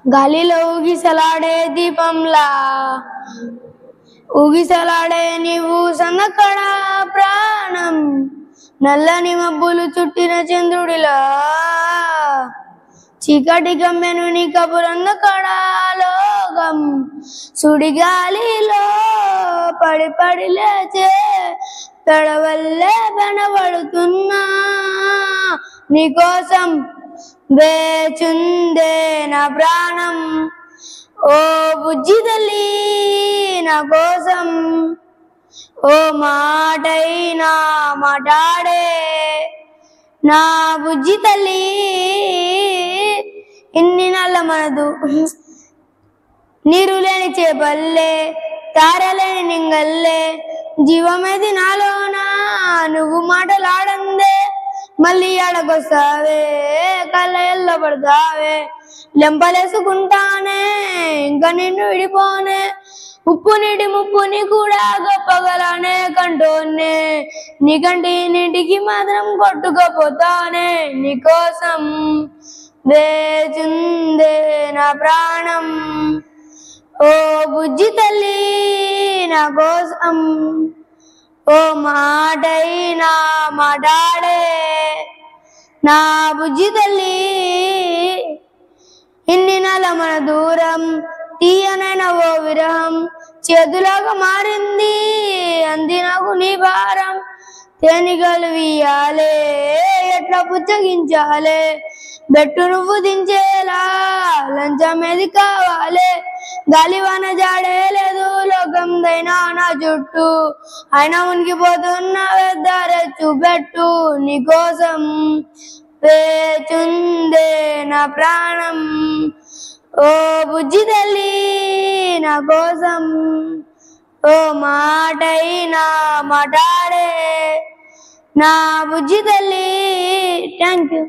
గాలిలో ఊగిసలాడే దీపంలా ఊగిసలాడే నీవు సన్నకడ ప్రాణం నల్లని మబ్బులు చుట్టిన చంద్రుడిలా చీకటి గమ్మెను నీ కబురందకడ లోకం సుడిగాలిలో పడి పడి లేచే తడవల్లే కనబడుతున్నా నీకోసం వేచుందే నా ప్రాణం ఓ బుజ్జి తల్లి నా కోసం ఓ మాటైనా మాటాడే నా బుజ్జి తల్లి ఇన్ని నల్ల మనదు నీరు లేని చేపల్లే తారలేని నింగల్లే జీవమేది నాలోనా నువ్వు మాటలాడందే మళ్ళీ ఆడకొస్తావే కళ్ళ ఎల్ల పడతావే లెంపలేసుకుంటానే ఇంకా నిన్ను విడిపోనే ఉప్పు నీటి ముప్పుని కూడా గొప్పగలానే కంటోనే నీకంటి నీటికి మాత్రం కొట్టుకోపోతానే నీకోసం వేచుందే నా ప్రాణం ఓ బుజ్జి తల్లి నా కోసం ఓ మాటైనా మాటాడే నా బుజ్జి తల్లి ఇన్ని నెల మన దూరం తీయనైన ఓ విరహం చేతులాగా మారింది అంది నాకు నీ భారం తేనిగలు వీయాలే ఎట్లా పుచ్చగించాలే బెట్టు నువ్వు దించేలా లంచమేది కావాలే గాలివాన జాడే లేదు లోకందైనా నా చుట్టూ అయినా ఉనికిపోతున్న వెద్దారే చూపెట్టు నీకోసం వేచుందే నా ప్రాణం ఓ బుజ్జి తల్లి నా కోసం ఓ మాటైనా మాటాడే నా బుజ్జి తల్లి థ్యాంక్ యూ